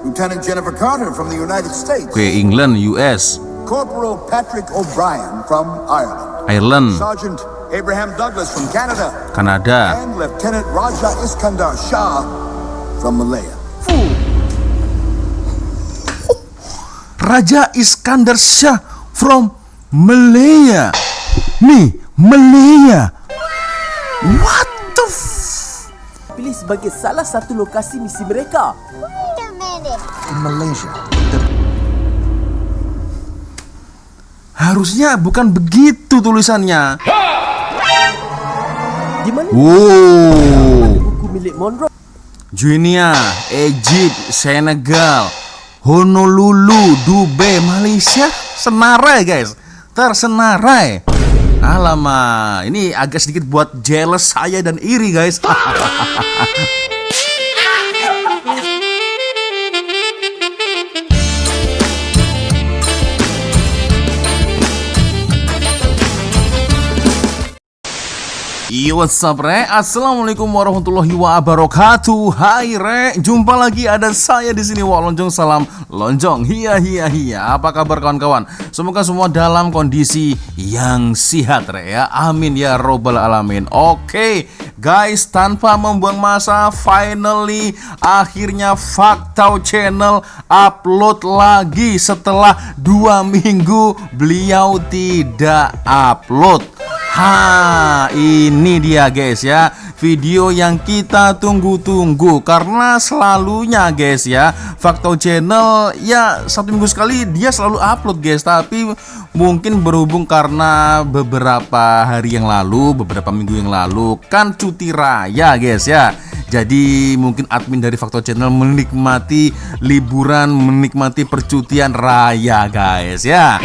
Lieutenant Jennifer Carter from the United States. Oke, England, US. Corporal Patrick O'Brien from Ireland. Ireland. Sergeant Abraham Douglas from Canada. Kanada. And Lieutenant Raja Iskandar Shah from Malaya. Raja Iskandar Shah from Malaya. Nih, Malaya. What the Pilih sebagai salah satu lokasi misi mereka. In Malaysia. Harusnya bukan begitu tulisannya. Di mana Wow. buku milik Monroe? Guinea, Egypt, Senegal, Honolulu, Dubai, Malaysia. Senarai guys, tersenarai. Alamak, ini agak sedikit buat jealous saya dan iri guys. Yo, what's up, Re? Assalamualaikum warahmatullahi wabarakatuh. Hai, Re. Jumpa lagi ada saya di sini. Wak Lonjong, salam lonjong. Hiya. Apa kabar kawan-kawan? Semoga semua dalam kondisi yang sehat, Re, ya. Amin ya robbal alamin. Oke, guys, tanpa membuang masa, finally akhirnya Faktau Channel upload lagi setelah 2 minggu beliau tidak upload. Ini dia guys ya, video yang kita tunggu-tunggu. Karena selalunya guys ya, Faktau Channel ya 1 minggu sekali dia selalu upload guys. Tapi mungkin berhubung karena beberapa hari yang lalu, beberapa minggu yang lalu kan cuti raya guys ya. Jadi mungkin admin dari Faktau Channel menikmati liburan, menikmati percutian raya guys ya.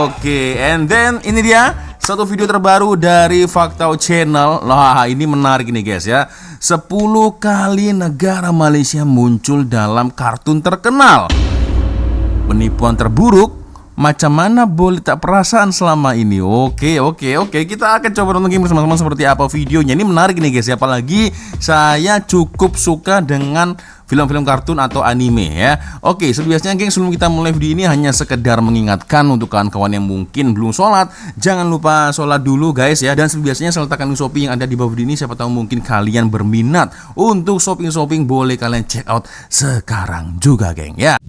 Oke, and then ini dia satu video terbaru dari Faktau Channel. Nah, ini menarik nih guys ya. 10 kali negara Malaysia muncul dalam kartun terkenal. Penipuan terburuk, macam mana boleh tak perasaan selama ini. Oke. Kita akan coba nonton bersama-sama seperti apa videonya. Ini menarik nih guys ya. Apalagi saya cukup suka dengan film-film kartun atau anime ya. Oke, sebiasanya geng, sebelum kita mulai video ini hanya sekedar mengingatkan untuk kawan-kawan yang mungkin belum sholat, jangan lupa sholat dulu guys ya. Dan sebiasanya saya letakkan link Shopee yang ada di bawah video ini. Siapa tahu mungkin kalian berminat untuk shopping, boleh kalian check out sekarang juga geng ya.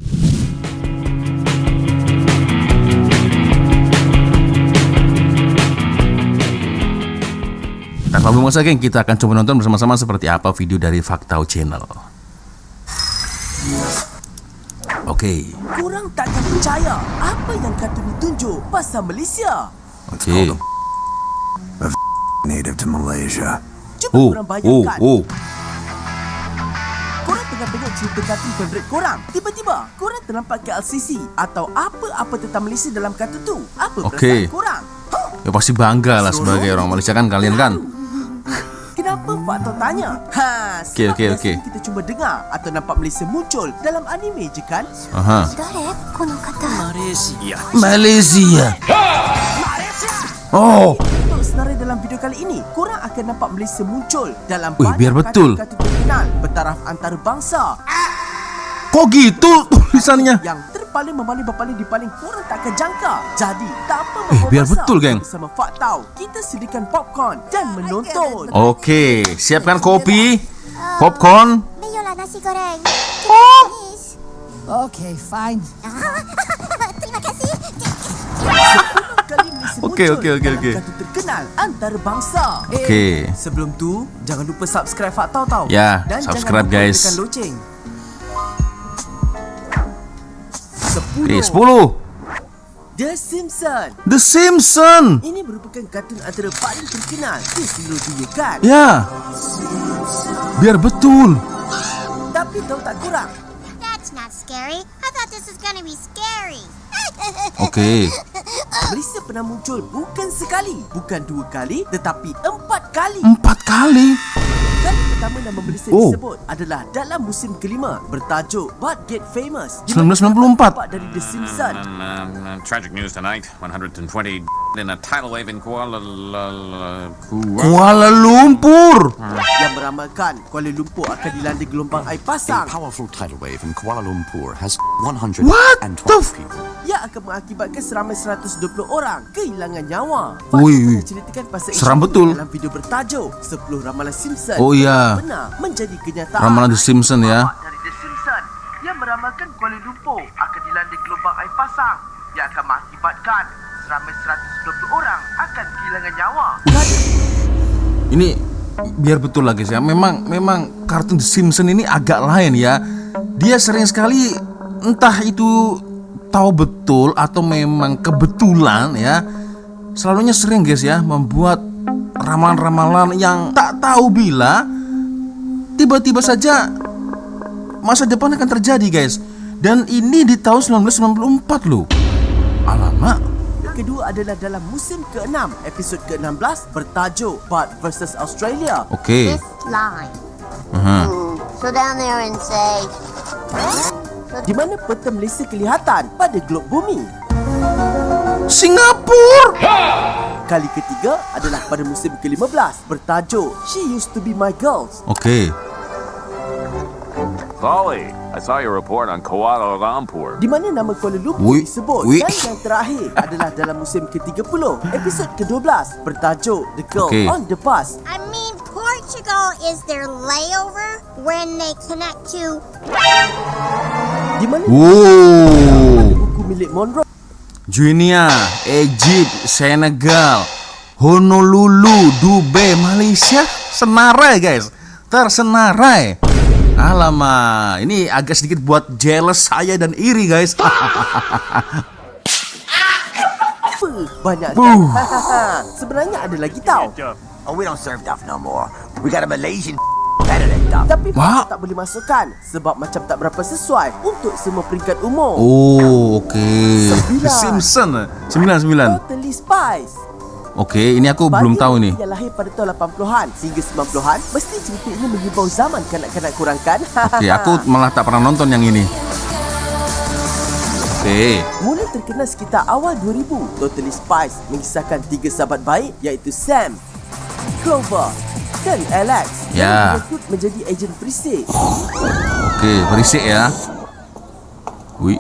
Tanpa buang masa geng, kita akan coba nonton bersama-sama seperti apa video dari Faktau Channel. Oke. Korang takkan percaya apa yang kartun ditunjuk pasal Malaysia. Oke. Native to Malaysia. Cuba korang bayangkan. Korang tengah tengok cerita kartun favourite korang. Tiba-tiba korang terlambat ke LCC atau apa-apa tentang Malaysia dalam kartun tu. Apa perasaan korang? Ya pasti bangga lah sebagai orang Malaysia kan kalian kan. Kenapa Faktau tanya? Sebab biasanya kita cuma dengar atau nampak Malaysia muncul dalam anime je kan? Malaysia. Oh. Untuk senarai dalam video kali ini, korang akan nampak Malaysia muncul dalam biar betul. kartun terkenal bertaraf antarabangsa. Kok gitu tulisannya? Yang terpaling berpaling di paling korang takkan jangka. Jadi, tak apa membawa biar masa. betul geng. Bersama Faktau, kita sediakan popcorn dan menonton. Oke, siapkan kopi, popcorn. nasi goreng. Okay, fine. Terima kasih. Oke. Kartun terkenal antarabangsa. Oke. Sebelum tu, jangan lupa subscribe Faktau tau. Ya, dan subscribe jangan lupa guys. tekan loceng. Oke, 10. The Simpsons. The Simpsons. Ini merupakan kartun antara paling terkenal di seluruh dunia kan? Ya. Biar betul. Tapi tahu tak korang? That's not scary. I thought this was gonna be scary. Oke. Malaysia pernah muncul bukan sekali, bukan 2 kali, tetapi 4 kali. 4 kali. Kali pertama nama Malaysia disebut adalah dalam musim kelima bertajuk But Get Famous 1994. Dari The Simpsons. Tragic news tonight. 120 in a tidal wave in Kuala Lumpur. yang beramalkan Kuala Lumpur akan dilanda gelombang air pasang powerful tidal wave in Kuala Lumpur has 112 What the people. yang akan mengakibatkan seramai 120 orang kehilangan nyawa. Ui, Ceritakan pasal seram isu betul. dalam video bertajuk 10 Ramalan Simpson. Oh, iya. Benar menjadi kenyataan. Ramalan The Simpson ya. Dari The Simpson yang meramalkan Kuala Lumpur akan dilanda gelombang air pasang yang akan mengakibatkan seramai 120 orang akan kehilangan nyawa. Ini biar betul lah guys ya. Memang kartun The Simpsons ini agak lain ya. Dia sering sekali entah itu tahu betul atau memang kebetulan ya. Selalunya sering guys ya membuat ramalan-ramalan yang tak tahu bila tiba-tiba saja masa depan akan terjadi guys. Dan ini di tahun 1994 loh. Alamak. Kedua adalah dalam musim ke-6, episod ke-16 bertajuk Bart vs Australia. Oke. This line. Aha. So down there and say, Di mana peta Malaysia kelihatan pada glob bumi. Singapura. Kali ketiga adalah pada musim ke-15 bertajuk She Used to Be My Girls. Oke. Polly, I saw your report on Kuala Lumpur. Di mana nama Kuala Lumpur Ui, disebut. ui. Dan yang terakhir adalah dalam musim ke-30 episod ke-12 bertajuk The Girl Okey. on the Bus. I mean, Portugal is their layover when they connect to. Di mana Wow. buku milik Monroe Guinea, Egypt, Senegal, Honolulu, Dubai, Malaysia, senarai guys, tersenarai. Alamak, ini agak sedikit buat jealous saya dan iri guys. banyak kan? Sebenarnya ada lagi tau. Oh, we don't serve duff no more. We got a Malaysian better than duff. Tapi Wah. tak boleh masukkan sebab macam tak berapa sesuai untuk semua peringkat umur. Oh, okey. Sembilan. The Simpson 99. Totally Spies. Okey, ini aku belum Bagi tahu ni. yang lahir pada tahun 80-an hingga 90-an, mesti cerita ini menghibau zaman kanak-kanak kurang kan? Okey, aku malah tak pernah nonton yang ini. Okey. Mula terkenal sekitar awal 2000, Totally Spies mengisahkan 3 sahabat baik iaitu Sam, Clover dan Alex Ya. yang direkrut menjadi ejen perisik. Okey, berisik ya. Wih.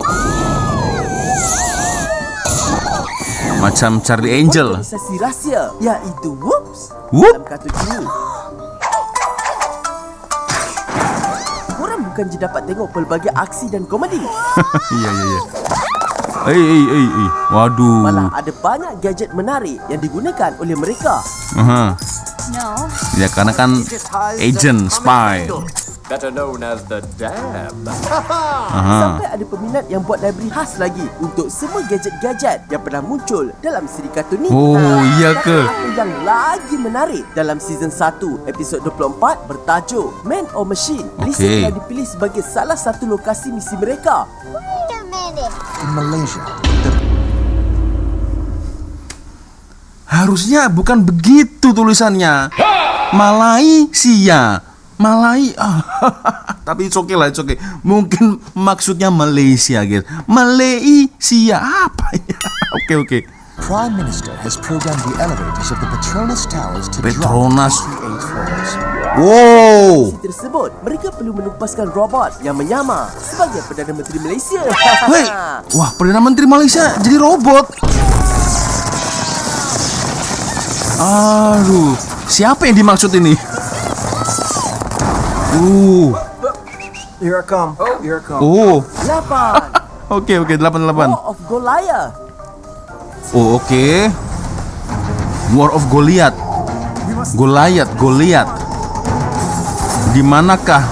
Macam Charlie Angel. Organisasi rahsia iaitu Whoops Whoop. dalam kartun ini. Korang bukan je dapat tengok pelbagai aksi dan komedi, Iya. Waduh. malah ada banyak gadget menarik yang digunakan oleh mereka. Aha. No. Ya karena kan agent spy. Better known as the Dab. Aha. Sampai ada peminat yang buat library khas lagi untuk semua gadget-gadget yang pernah muncul dalam siri kartun ni. Oh, iya ke? Tapi apa yang lagi menarik dalam season 1 episod 24 bertajuk Man or Machine. Malaysia Okey. telah dipilih sebagai salah satu lokasi misi mereka. Wait a minute. In Malaysia, Harusnya bukan begitu tulisannya. Malaysia. Tapi it's okay lah, it's okay. Mungkin maksudnya Malaysia guys. Malaysia apa ya? Oke. Prime Minister has programmed the elevators of the Petronas Towers to Petronas. drop to 8 floors. Wow. Misi tersebut, mereka perlu menumpaskan robot yang menyamar sebagai Perdana Menteri Malaysia. Wait. Wah, Perdana Menteri Malaysia jadi robot. Aduh, siapa yang dimaksud ini? Here I come. Oh, 8. oke, 88. War of Goliath. Oh, oke. War of Goliath. Goliath. Di manakah?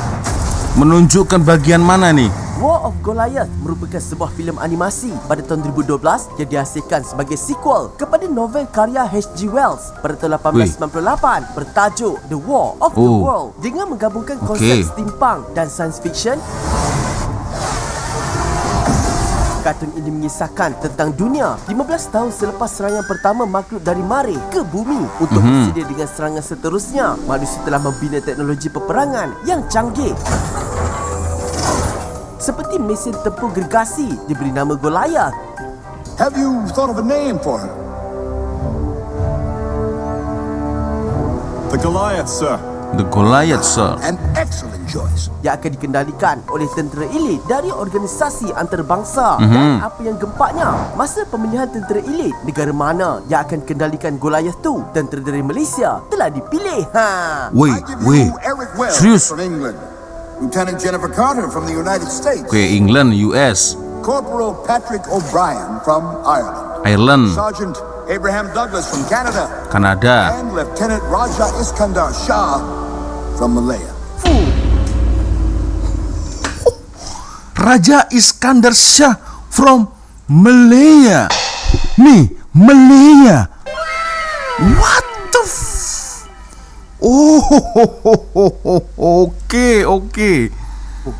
Menunjukkan bagian mana nih? War of Goliath merupakan sebuah filem animasi pada tahun 2012 yang dihasilkan sebagai sequel kepada novel karya H.G. Wells pada tahun 1898 bertajuk The War of the Oh. World. Dengan menggabungkan konsep Okey. steampunk dan science fiction, kartun ini mengisahkan tentang dunia 15 tahun selepas serangan pertama makhluk dari Marikh ke bumi. Untuk bersedia dengan serangan seterusnya, manusia telah membina teknologi peperangan yang canggih. Seperti mesin tempur gergasi diberi nama Goliath. Have you thought of a name for her? The Goliath, sir. The Goliath, sir. An excellent choice. yang akan dikendalikan oleh tentera elit dari organisasi antarabangsa. Dan apa yang gempaknya, masa pemilihan tentera elit, negara mana yang akan kendalikan Goliath tu? Tentera dari Malaysia telah dipilih. Weh, I give you Eric Wells serius? from England, Lieutenant Jennifer Carter from the United States, Oke, England, US, Corporal Patrick O'Brien from Ireland, Ireland, Sergeant Abraham Douglas from Canada, Kanada. and Lieutenant Raja Iskandar Shah from Malaya. Raja Iskandar Shah from Malaya. Nih, Malaya. What the oke.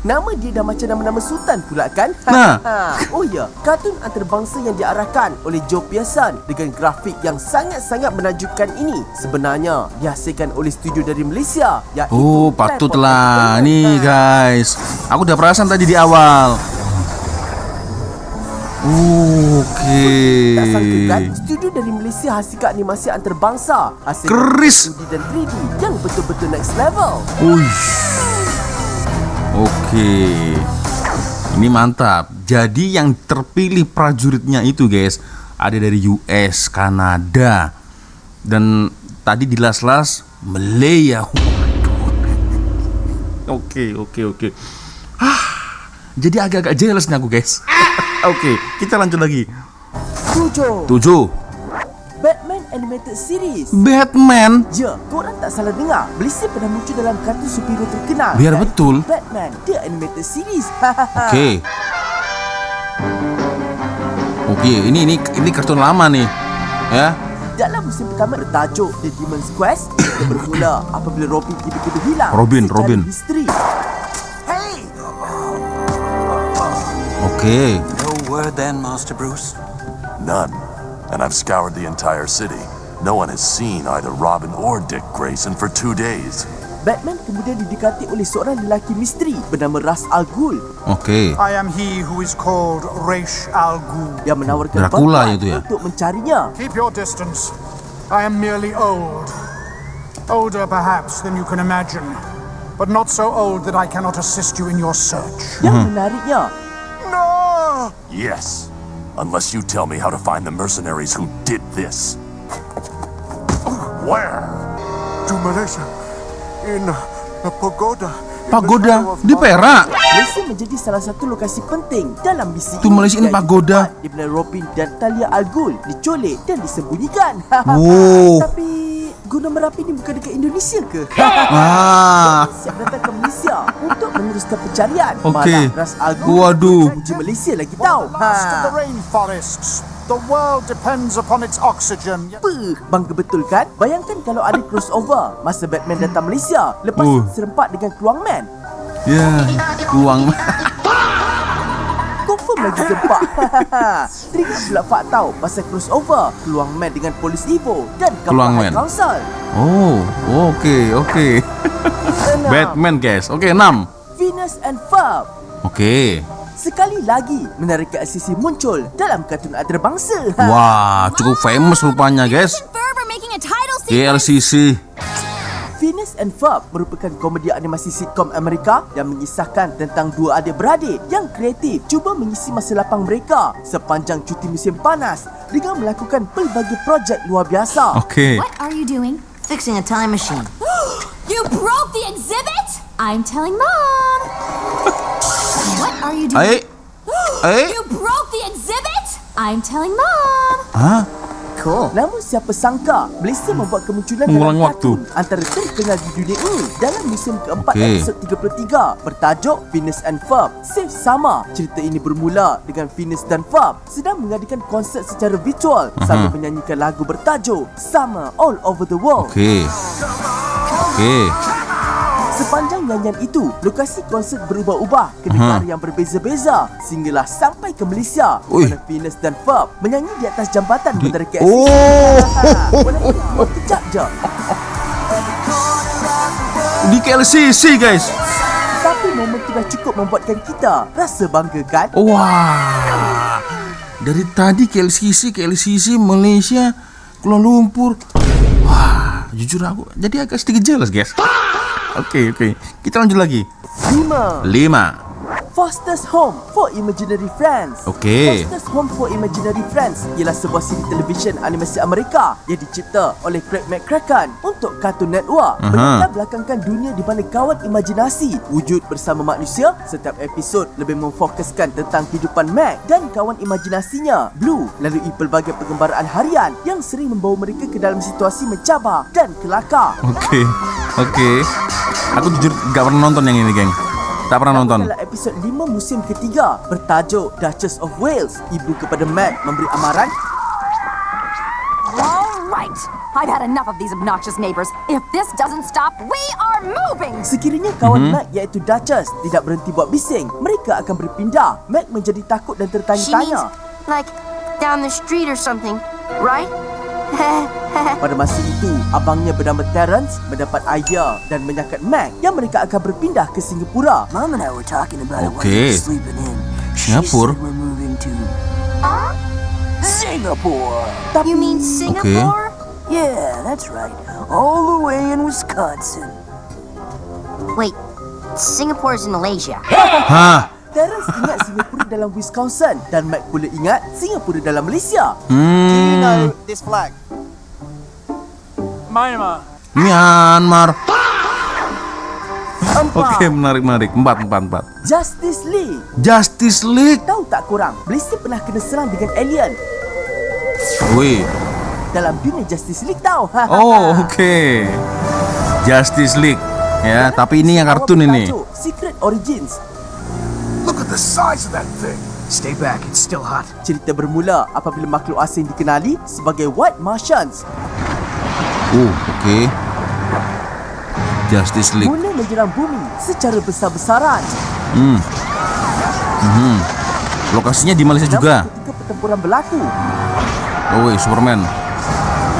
Nama dia dah macam nama-nama sultan pula kan? Nah. Oh ya, kartun antarabangsa yang diarahkan oleh Joe Pearson dengan grafik yang sangat-sangat menakjubkan ini sebenarnya dihasilkan oleh studio dari Malaysia, iaitu Oh, patutlah. Nih guys, aku udah perasan tadi di awal. Oke. Tak sangka kan, studio dari Malaysia hasilkan animasi antarabangsa, hasilkan Keris. 2D dan 3D yang betul-betul next level. Uish. Oke. Ini mantap. Jadi yang terpilih prajuritnya itu guys ada dari US, Kanada, dan tadi di las-las Malaya. Oke. Jadi agak-agak jealous nih aku guys. Oke, kita lanjut lagi. 7. 7. Batman Animated Series. Batman. Ya, korang tak salah dengar. Malaysia pernah muncul dalam kartun superhero terkenal. Biar iaitu betul. Batman The Animated Series. Oke, ini kartun lama nih. Ya. Dalam musim pertama bertajuk The Demon's Quest, kita bermula apabila Robin tiba-tiba hilang. Robin. secara misteri. Oke. No word then, Master Bruce? None. And I've scoured the entire city. No one has seen either Robin or Dick Grayson for 2 days. Batman kemudian didekati oleh seorang lelaki misteri bernama Ra's al Ghul Oke. I am he who is called Ra's al Ghul. yang menawarkan Dracula bantuan itu ya? untuk mencarinya. Keep your distance. I am merely old. Older perhaps than you can imagine, but not so old that I cannot assist you in your search. Yang menariknya, Yes. Unless you tell me how to find the mercenaries who did this. Where? To Malaysia, in a pagoda. Pagoda di Perak. Malaysia menjadi salah satu lokasi penting dalam misi Itu Malaysia ini iaitu pagoda. tempat di mana Robin dan Talia al Ghul diculik dan disembunyikan. Wow. Tapi Gunung Merapi ni bukan dekat Indonesia ke? Ah. Siap datang ke Malaysia untuk meneruskan pencarian. Okey. Malah Ra's al Ghul Waduh. uji Malaysia lagi tahu. Last of the rainforests. The world depends upon its oxygen. Bangga betul kan? Bayangkan kalau ada crossover masa Batman datang Malaysia lepas serempak dengan Keluang Man. Ya, Keluang. Confirm lagi gempak. Teringat pula Fak tahu pasal crossover Keluang Man dengan Polis Evo dan Keluang Kapal High Man. Council. Oh, oke. Batman guys. Oke, 6. Venus and Ferb. Oke. Sekali lagi menarikkan sisi muncul dalam kartun antarabangsa. Wah, cukup famous rupanya guys. Ferb are making a title KLCC. Phineas and Ferb merupakan komedi animasi sitcom Amerika yang mengisahkan tentang dua adik-beradik yang kreatif cuba mengisi masa lapang mereka sepanjang cuti musim panas dengan melakukan pelbagai projek luar biasa. Oke. What are you doing? Fixing a time machine. You broke the exhibit? I'm telling Mom. What are you doing? You broke the exhibit? I'm telling Mom. Hah? Cool. Namun siapa sangka Malaysia membuat kemunculan Mengulang dalam waktu. kartun antara terkenal di dunia ini dalam musim keempat Okey. episod 33 bertajuk Phineas and Ferb Save Sama. Cerita ini bermula dengan Phineas dan Ferb sedang mengadakan konsert secara virtual sambil menyanyikan lagu bertajuk Summer All Over the World. Oke. Sepanjang nyanyian itu, lokasi konsert berubah-ubah ke negara yang berbeza-beza sehinggalah sampai ke Malaysia Ui. mana Phineas dan Ferb menyanyi di atas jambatan bandara KL. Walaupun cuma kejap je. Di KLCC guys. Tapi momen itu dah cukup membuatkan kita rasa bangga kan? Wah. Dari tadi KLCC Malaysia, Kuala Lumpur. Wah. jujur aku jadi agak sedikit jelas, guys. Oke. Kita lanjut lagi. 5. 5. Foster's Home for Imaginary Friends. Okey. Foster's Home for Imaginary Friends ialah sebuah siri televisyen animasi Amerika yang dicipta oleh Craig McCracken untuk Cartoon Network. Berlatar belakangkan dunia di mana kawan imajinasi wujud bersama manusia. Setiap episod lebih memfokuskan tentang kehidupan Mac dan kawan imajinasinya, Blue, lalui pelbagai pergembaraan harian yang sering membawa mereka ke dalam situasi mencabar dan kelakar. Okey. Aku jujur gak pernah nonton yang ini, geng. Tak pernah nonton. Dalam episod 5 musim ketiga bertajuk Duchess of Wales, ibu kepada Mac memberi amaran. All right, I've had enough of these obnoxious neighbors. If this doesn't stop, we are moving. Sekiranya kawan Mac iaitu Duchess tidak berhenti buat bising, mereka akan berpindah. Mac menjadi takut dan She means, tertanya-tanya. like, down the street or something, right? Pada masa itu, abangnya bernama Terence mendapat idea dan menyakat Mac yang mereka akan berpindah ke Singapura. Mom and I were talking about it while Okay. we were sleeping in. She Singapore? said we're moving to Singapore. You mean Singapore? Yeah, that's right. All the way in Wisconsin. Wait, Singapore's in Malaysia. Hah? Terence ingat Singapura dalam Wisconsin dan Mac pula ingat Singapura dalam Malaysia. This flag. Myanmar. Oke, menarik. 4. Justice League. Justice League. Tahu tak korang, Malaysia pernah kena serang dengan alien Wih. dalam dunia Justice League tahu. Oh, oke. Justice League. Ya, tapi ini yang kartun ini. Secret Origins. Look at the size of that thing. Stay back, it's still hot. Cerita bermula apabila makhluk asing dikenali sebagai White Martians Oke. Justice League. mula menyerang bumi secara besar-besaran. Lokasinya di Malaysia juga. Namun ketika pertempuran berlaku, Oh, Superman.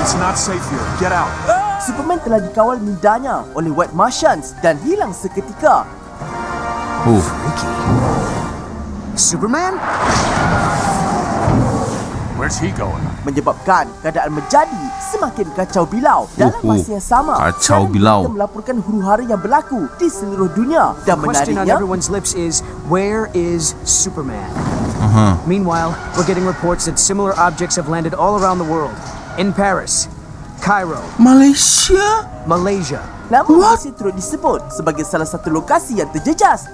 It's not safe here. Get out. Superman telah dikawal mindanya oleh White Martians dan hilang seketika. Superman? Where's he going? Menyebabkan keadaan menjadi semakin kacau bilau. Dalam masa yang sama, kacau sekarang bilau. kita melaporkan huru-hara yang berlaku di seluruh dunia. Dan Question on menariknya, everyone's lips is, where is Superman? Meanwhile, we're getting reports that similar objects have landed all around the world. In Paris, Cairo, Malaysia? Malaysia. namun Malaysia turut disebut sebagai salah satu lokasi yang terjejas.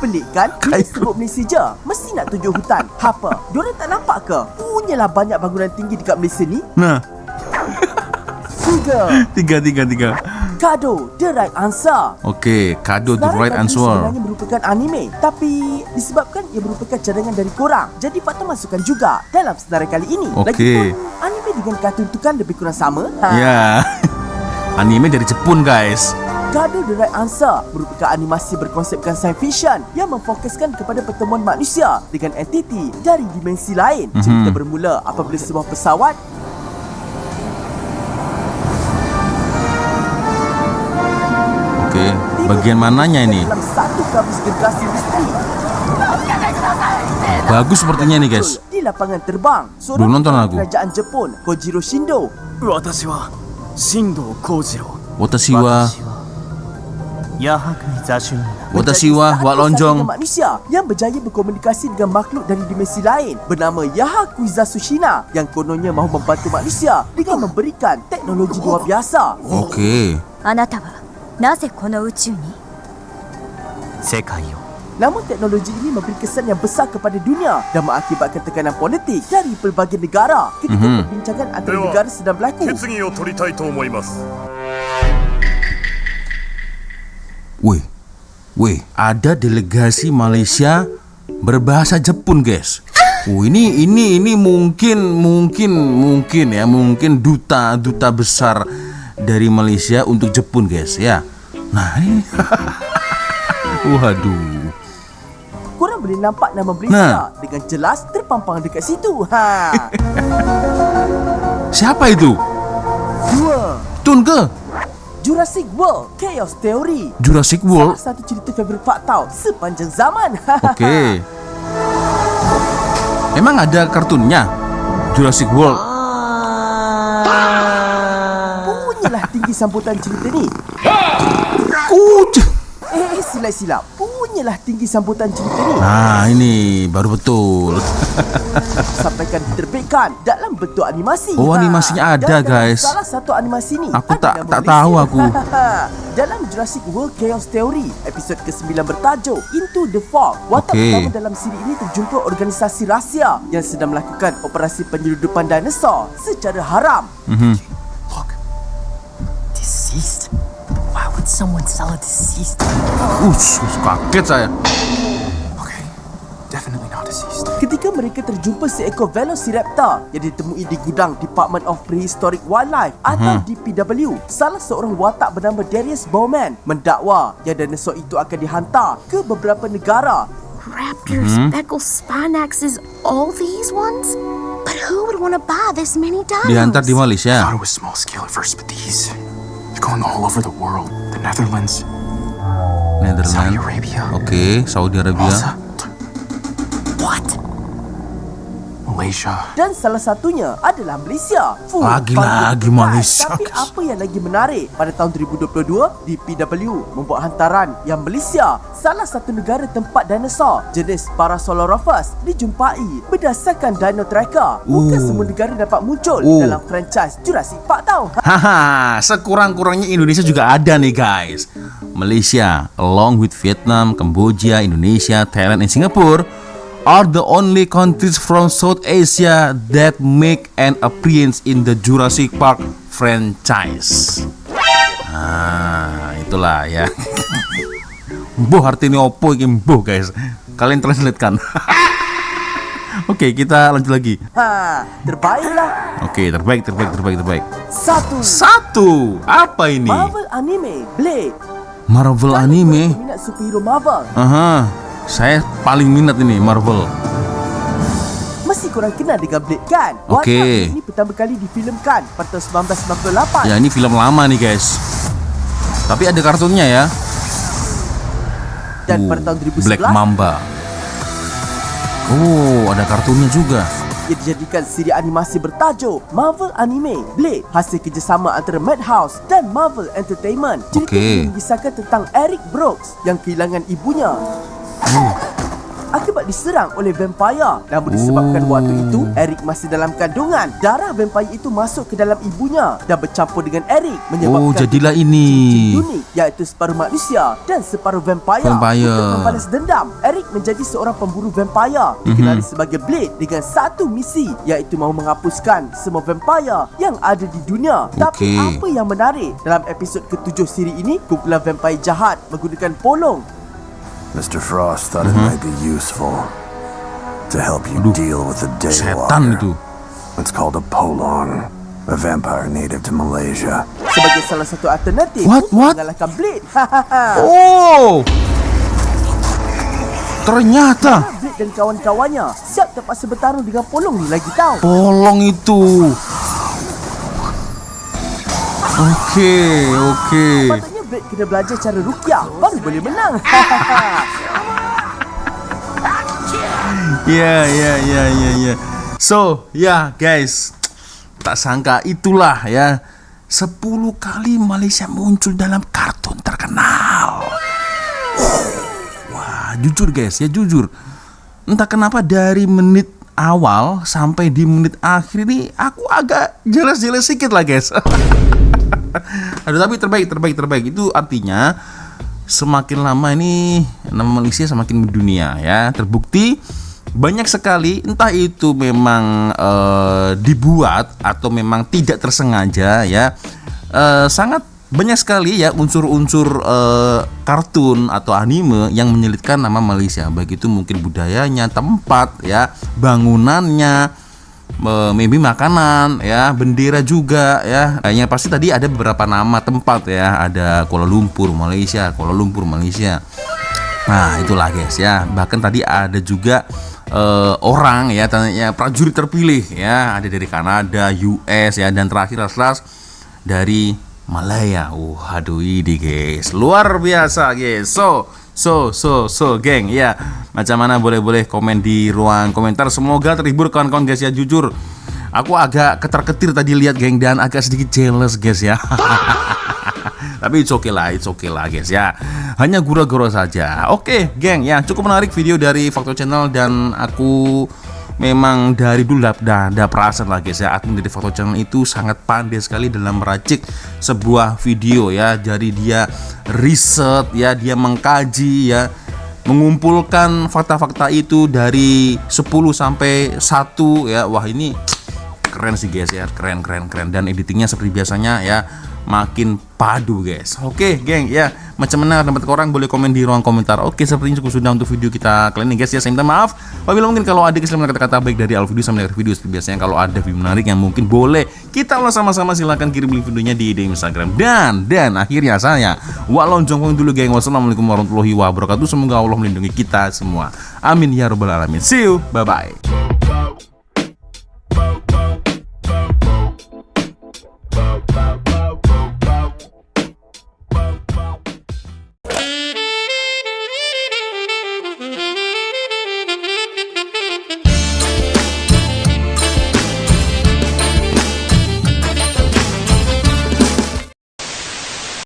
Pelik kan? Bila sebut Malaysia je, mesti nak tunjuk hutan. Apa? Diorang tak nampak ke? Punyalah banyak bangunan tinggi dekat Malaysia ni. Nah, 3. 3. Kado, The Right Answer. Oke, kado the Senarai right kado answer. sebenarnya merupakan anime, tapi disebabkan ia merupakan cadangan dari korang, jadi faktor masukan juga dalam senarai kali ini. Okey. Lagipun, anime dengan kartun tu kan lebih kurang sama. Ya. Anime dari Jepun, guys. Kado The Right Answer merupakan animasi berkonsepkan science fiction yang memfokuskan kepada pertemuan manusia dengan entiti dari dimensi lain. Cerita bermula apabila sebuah pesawat Oke, bagian mananya ini? dalam satu kabus gergasi misteri. Bagus sepertinya nih, guys. Di lapangan terbang, Belum nonton aku. kerajaan Jepun, Kojiro Shindo, Watashi wa Watashi wa Wak Lonjong. manusia yang berjaya berkomunikasi dengan makhluk dari dimensi lain bernama Yahakuiza Sushina yang kononnya mahu membantu manusia dengan memberikan teknologi luar biasa. Oke. あなたはなぜこの宇宙に Namun teknologi ini memberi kesan yang besar kepada dunia dan mengakibatkan tekanan politik dari pelbagai negara ketika perbincangan antara negara sedang berlaku. Wih, ada delegasi Malaysia berbahasa Jepun, guys. Ini mungkin duta besar dari Malaysia untuk Jepun, guys, ya. Nah, ini. Waduh. Korang boleh nampak nama Malaysia dengan jelas terpampang dekat situ. Siapa itu? 2. Tun ke? Jurassic World Chaos Theory. Jurassic World? Salah satu cerita favorit Pak Tau sepanjang zaman. Oke. Emang ada kartunnya? Jurassic World. punyalah tinggi sambutan cerita ni. Silap. Punyalah tinggi sambutan cerita ni. Nah, ini baru betul. Sampaikan diterbitkan dalam bentuk animasi. Oh, animasinya ada, dan guys. Salah satu animasi ni Aku ada tak nama tahu Malaysia. aku. Dalam Jurassic World Chaos Theory, episod ke-9 bertajuk Into the Fog, watak Okey. pertama dalam siri ini terjumpa organisasi rahsia yang sedang melakukan operasi penyeludupan dinosaur secara haram. Deceased? Why would someone sell a deceased? Kaget saya. Okay, definitely not deceased. Ketika mereka terjumpa seekor Velociraptor yang ditemui di gudang Department of Prehistoric Wildlife atau DPW, salah seorang watak bernama Darius Bowman mendakwa yang dinosaur itu akan dihantar ke beberapa negara. Raptors, speckles, spinaxes, all these ones? But who would want to buy this many dinos? Dihantar di I Malaysia. thought it was small scale at first, but these, they're going all over the world. The Netherlands, Saudi Netherlands. Arabia, Oke, Saudi Arabia. Malta. What? Malaysia. Dan salah satunya adalah Malaysia. Lagi-lagi panggil Malaysia, Tapi guys. apa yang lagi menarik, pada tahun 2022, DPW membuat hantaran yang Malaysia, salah satu negara tempat dinosaur jenis Parasaurolophus dijumpai berdasarkan Dino Tracker. Bukan semua negara dapat muncul dalam franchise Jurassic Park tau. Haha, sekurang-kurangnya Indonesia juga ada nih guys. Malaysia, along with Vietnam, Kamboja, Indonesia, Thailand, and Singapore, are the only countries from South Asia that make an appearance in the Jurassic Park franchise. Nah, itulah ya. Mbuh artinya opo iki mbuh guys. Kalian translate kan? Oke, kita lanjut lagi. Terbaiklah. Oke, terbaik. Satu. Apa ini? Marvel Anime Blade. Marvel Anime. Minat superhero Marvel. Saya paling minat ini Marvel. Masih korang kenal dengan Blade kan? Okey. Watak ini pertama kali difilmkan pada 1998. Ya, ini film lama nih guys. Tapi ada kartunnya ya. Dan pada tahun 2011 Black Mamba. Oh, ada kartunnya juga. ia dijadikan siri animasi bertajuk Marvel Anime Blade, hasil kerjasama antara Madhouse dan Marvel Entertainment. Cerita ini mengisahkan tentang Eric Brooks yang kehilangan ibunya akibat diserang oleh vampire. Namun disebabkan waktu itu Eric masih dalam kandungan, darah vampire itu masuk ke dalam ibunya dan bercampur dengan Eric, menyebabkan jadilah ini unik, iaitu separuh manusia dan separuh vampire. Untuk membalas dendam, Eric menjadi seorang pemburu vampire dikenali sebagai Blade dengan satu misi, iaitu mahu menghapuskan semua vampire yang ada di dunia. Tapi apa yang menarik, dalam episod ke-7 siri ini, kumpulan vampire jahat menggunakan polong. Mr. Frost thought it might be useful to help you deal with the setan itu. It's called a polong, a vampire native to Malaysia. Sebagai salah satu alternatif untuk mengalahkan Blade. Oh, ternyata Blade dan kawan-kawannya siap terpaksa bertarung dengan polong ni lagi tahu. Polong itu. Okey. Patutnya Blade kena belajar cara ruqyah baru boleh menang. Ya. So, guys, tak sangka itulah ya 10 kali Malaysia muncul dalam kartun terkenal. Wah, jujur guys, jujur. Entah kenapa dari menit awal sampai di menit akhir ini aku agak jelas-jelas sedikit lah guys. Aduh, tapi terbaik. Itu artinya semakin lama ini nama Malaysia semakin mendunia ya. Terbukti banyak sekali, entah itu memang dibuat atau memang tidak tersengaja ya. Sangat banyak sekali ya unsur-unsur kartun atau anime yang menyelipkan nama Malaysia. Baik itu mungkin budayanya, tempat ya, bangunannya, maybe makanan ya, bendera juga ya. Yang pasti tadi ada beberapa nama tempat ya, ada Kuala Lumpur Malaysia. Nah, itulah guys ya. Bahkan tadi ada juga orang ya, tanya prajurit terpilih ya, ada dari Kanada, US ya, dan terakhir dari Malaya. Aduh ini guys, luar biasa guys. So geng ya, macam mana boleh komen di ruang komentar. Semoga terhibur kawan-kawan guys ya. Jujur Aku agak ketar-ketir tadi lihat geng, dan agak sedikit jealous guys ya. Tapi it's okay lah guys ya. Hanya gura-gura saja. Oke geng ya, cukup menarik video dari Fakto Channel, dan aku memang dari dulu ada perasaan lah guys ya, admin dari Fakto Channel itu sangat pandai sekali dalam meracik sebuah video ya. Jadi dia riset ya, dia mengkaji ya, mengumpulkan fakta-fakta itu dari 10 sampai 1 ya. Wah ini keren sih guys ya, keren, dan editingnya seperti biasanya ya, makin padu guys. Oke geng ya, macam mana pendapat orang, boleh komen di ruang komentar. Oke, sepertinya cukup sudah untuk video kita kali ini guys ya. Saya minta maaf apabila mungkin kalau ada kesalahan kata-kata baik dari awal video sampai akhir video. Seperti biasanya kalau ada video menarik yang mungkin boleh kita ulas sama-sama, silahkan kirim link videonya di DM Instagram. Dan akhirnya saya Walonjongkong dulu geng. Wassalamualaikum warahmatullahi wabarakatuh. Semoga Allah melindungi kita semua. Amin ya rabbal alamin. See you, bye bye.